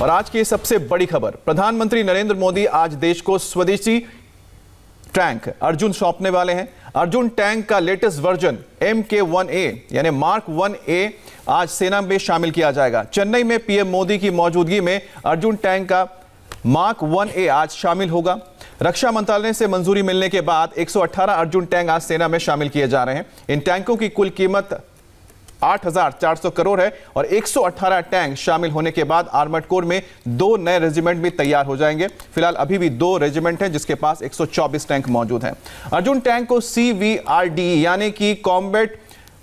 और आज की सबसे बड़ी खबर, प्रधानमंत्री नरेंद्र मोदी आज देश को स्वदेशी टैंक अर्जुन सौंपने वाले हैं। अर्जुन टैंक का लेटेस्ट वर्जन MK1A यानी मार्क 1A आज सेना में शामिल किया जाएगा। चेन्नई में पीएम मोदी की मौजूदगी में अर्जुन टैंक का मार्क 1A आज शामिल होगा। रक्षा मंत्रालय से मंजूरी मिलने के बाद 118 अर्जुन टैंक आज सेना में शामिल किए जा रहे हैं। इन टैंकों की कुल कीमत 8,400 करोड़ है और 118 टैंक शामिल होने के बाद आर्मर्ड कोर में 2 नए रेजिमेंट भी तैयार हो जाएंगे। फिलहाल अभी भी 2 रेजिमेंट हैं जिसके पास 124 टैंक मौजूद हैं। अर्जुन टैंक को CVRD यानी कि कॉम्बैट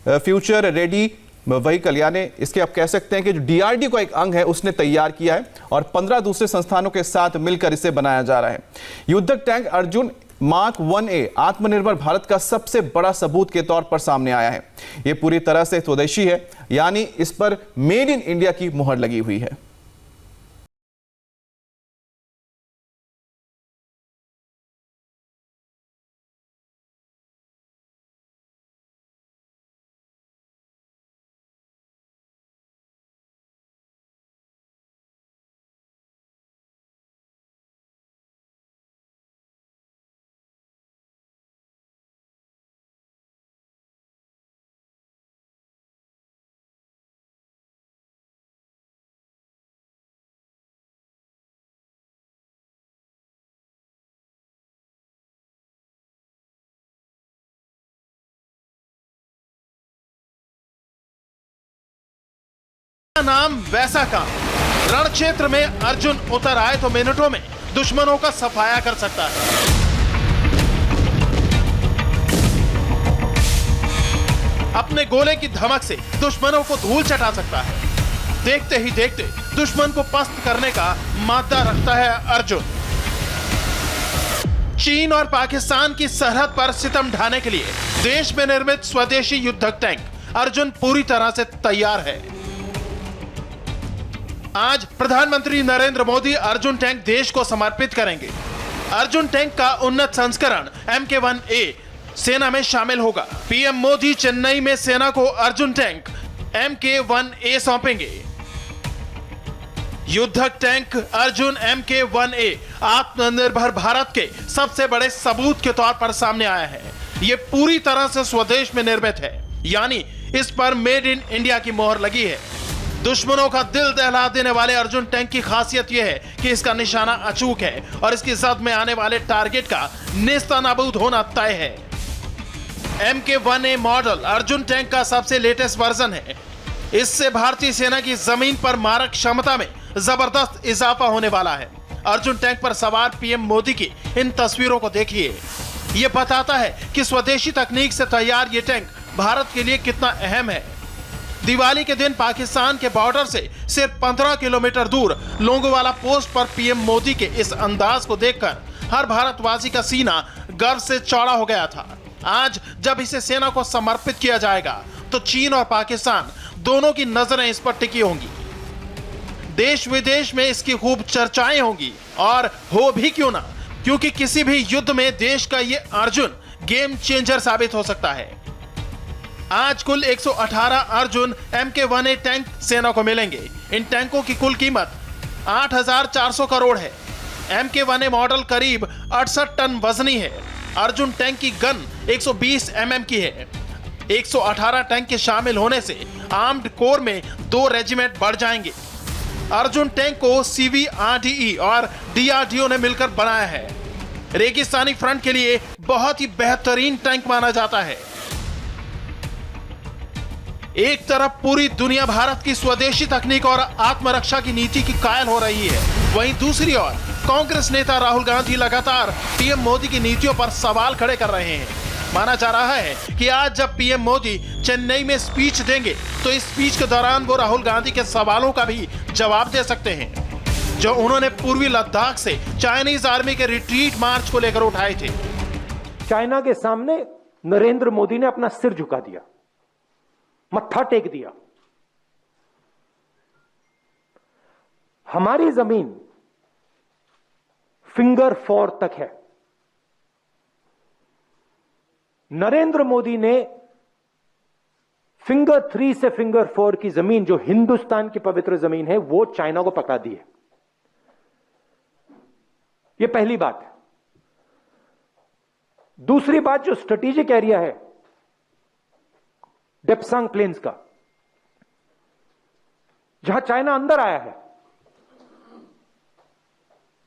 फ्यूचर रेडी व्हीकल यानी इसके आप कह सकते हैं कि जो DRD का एक अंग है उसने तैयार किया है और 15 दूसरे संस्थानों के साथ मिलकर इसे बनाया जा रहा है। युद्धक टैंक अर्जुन मार्क 1A आत्मनिर्भर भारत का सबसे बड़ा सबूत के तौर पर सामने आया है। यह पूरी तरह से स्वदेशी है यानी इस पर मेड इन इंडिया की मुहर लगी हुई है। नाम वैसा काम। रण क्षेत्र में अर्जुन उतर आए तो मिनटों में दुश्मनों का सफाया कर सकता है। अपने गोले की धमक से दुश्मनों को धूल चटा सकता है। देखते ही देखते दुश्मन को पस्त करने का मादा रखता है अर्जुन। चीन और पाकिस्तान की सरहद पर सितम ढाने के लिए देश में निर्मित स्वदेशी युद्धक टैंक अर्जुन पूरी तरह से तैयार है। आज प्रधानमंत्री नरेंद्र मोदी अर्जुन टैंक देश को समर्पित करेंगे। अर्जुन टैंक का उन्नत संस्करण MK1A सेना में शामिल होगा। पीएम मोदी चेन्नई में सेना को अर्जुन टैंक MK1A सौंपेंगे। युद्धक टैंक अर्जुन MK1A आत्मनिर्भर भारत के सबसे बड़े सबूत के तौर पर सामने आया है। यह पूरी तरह से स्वदेश में निर्मित है यानी इस पर मेड इन इंडिया की मोहर लगी है। दुश्मनों का दिल दहला देने वाले अर्जुन टैंक की खासियत यह है कि इसका निशाना अचूक है और इसकी जद में आने वाले टारगेट का नेस्तनाबूद होना तय है। MK1A मॉडल अर्जुन टैंक का सबसे लेटेस्ट वर्जन है। इससे भारतीय सेना की जमीन पर मारक क्षमता में जबरदस्त इजाफा होने वाला है। अर्जुन टैंक पर सवार पीएम मोदी की इन तस्वीरों को देखिए। यह बताता है कि स्वदेशी तकनीक से तैयार ये टैंक भारत के लिए कितना अहम है। दिवाली के दिन पाकिस्तान के बॉर्डर से सिर्फ 15 किलोमीटर दूर लोंगोवाला पोस्ट पर पीएम मोदी के इस अंदाज को देखकर हर भारतवासी का सीना गर्व से चौड़ा हो गया था। आज जब इसे सेना को समर्पित किया जाएगा तो चीन और पाकिस्तान दोनों की नजरें इस पर टिकी होंगी। देश विदेश में इसकी खूब चर्चाएं होंगी और हो भी क्यों ना, क्योंकि किसी भी युद्ध में देश का ये अर्जुन गेम चेंजर साबित हो सकता है। आज कुल 118 अर्जुन MK1A टैंक सेना को मिलेंगे। इन टैंकों की कुल कीमत 8,400 करोड़ है। MK1A मॉडल करीब 68 टन वजनी है। अर्जुन टैंक की गन 120 mm की है। 118 टैंक के शामिल होने से आर्म्ड कोर में 2 रेजिमेंट बढ़ जाएंगे। अर्जुन टैंक को CVRDE और DRDO ने मिलकर बनाया है। रेगिस्तानी फ्रंट के लिए बहुत ही बेहतरीन टैंक माना जाता है। एक तरफ पूरी दुनिया भारत की स्वदेशी तकनीक और आत्मरक्षा की नीति की कायल हो रही है, वहीं दूसरी ओर कांग्रेस नेता राहुल गांधी लगातार पीएम मोदी की नीतियों पर सवाल खड़े कर रहे हैं। माना जा रहा है कि आज जब पीएम मोदी चेन्नई में स्पीच देंगे तो इस स्पीच के दौरान वो राहुल गांधी के सवालों का भी जवाब दे सकते हैं जो उन्होंने पूर्वी लद्दाख से चाइनीज आर्मी के रिट्रीट मार्च को लेकर उठाए थे। चाइना के सामने नरेंद्र मोदी ने अपना सिर झुका दिया, मत्था टेक दिया। हमारी जमीन फिंगर 4 तक है। नरेंद्र मोदी ने फिंगर 3 से फिंगर 4 की जमीन जो हिंदुस्तान की पवित्र जमीन है वो चाइना को पकड़ा दी है। ये पहली बात है। दूसरी बात, जो स्ट्रेटेजिक एरिया है डेप्सांग प्लेन्स का, जहां चाइना अंदर आया है,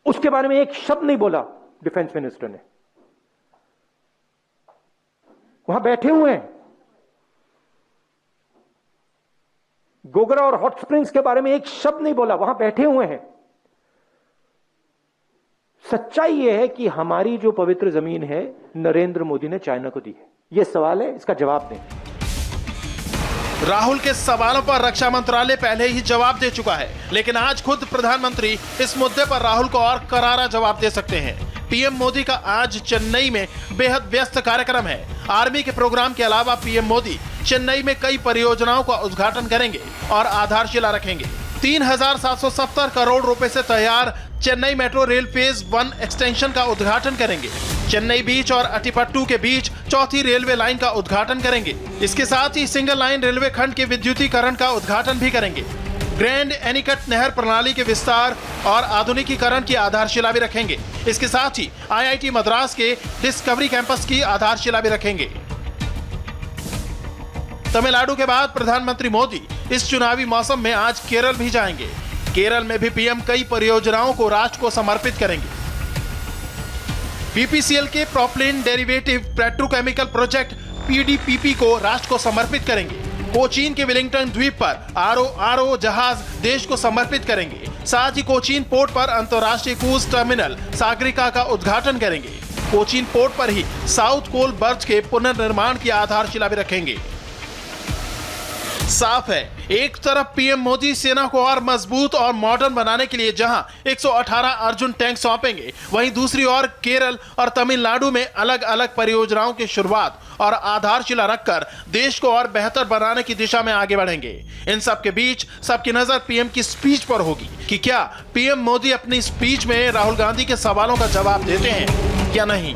उसके बारे में एक शब्द नहीं बोला डिफेंस मिनिस्टर ने। वहां बैठे हुए हैं। गोगरा और हॉट स्प्रिंग्स के बारे में एक शब्द नहीं बोला, वहां बैठे हुए हैं। सच्चाई यह है कि हमारी जो पवित्र जमीन है नरेंद्र मोदी ने चाइना को दी है। यह सवाल है, इसका जवाब दें। राहुल के सवालों पर रक्षा मंत्रालय पहले ही जवाब दे चुका है, लेकिन आज खुद प्रधानमंत्री इस मुद्दे पर राहुल को और करारा जवाब दे सकते हैं। पीएम मोदी का आज चेन्नई में बेहद व्यस्त कार्यक्रम है। आर्मी के प्रोग्राम के अलावा पीएम मोदी चेन्नई में कई परियोजनाओं का उद्घाटन करेंगे और आधारशिला रखेंगे। 3,770 करोड़ रुपए से तैयार Chennai metro rail phase 1 extension का उद्घाटन करेंगे। चेन्नई बीच और अटिपट्टू के बीच चौथी रेलवे लाइन का उद्घाटन करेंगे। इसके साथ ही सिंगल लाइन रेलवे खंड के विद्युतीकरण का उद्घाटन भी करेंगे। ग्रैंड एनीकट नहर प्रणाली के विस्तार और आधुनिकीकरण की आधारशिला भी रखेंगे। इसके साथ ही IIT मद्रास के डिस्कवरी कैंपस की आधारशिला भी रखेंगे। तमिलनाडु के बाद प्रधानमंत्री मोदी इस चुनावी मौसम में आज केरल भी जाएंगे। केरल में भी पीएम कई परियोजनाओं को राष्ट्र को समर्पित करेंगे। बीपीसीएल के propylene derivative petrochemical project PDPP को राष्ट्र को समर्पित करेंगे। कोचीन के विलिंगटन द्वीप पर RO जहाज देश को समर्पित करेंगे। साथ ही कोचीन पोर्ट पर अंतर्राष्ट्रीय क्रूज टर्मिनल सागरिका का उद्घाटन करेंगे। कोचीन पोर्ट पर ही साउथ कोल बर्ज के पुनर्निर्माण की आधारशिला भी रखेंगे। साफ है, एक तरफ पीएम मोदी सेना को और मजबूत और मॉडर्न बनाने के लिए जहां 118 अर्जुन टैंक सौंपेंगे, वहीं दूसरी ओर केरल और तमिलनाडु में अलग अलग परियोजनाओं की शुरुआत और आधारशिला रखकर देश को और बेहतर बनाने की दिशा में आगे बढ़ेंगे। इन सब के बीच सबकी नजर पीएम की स्पीच पर होगी कि क्या पीएम मोदी अपनी स्पीच में राहुल गांधी के सवालों का जवाब देते हैं या नहीं।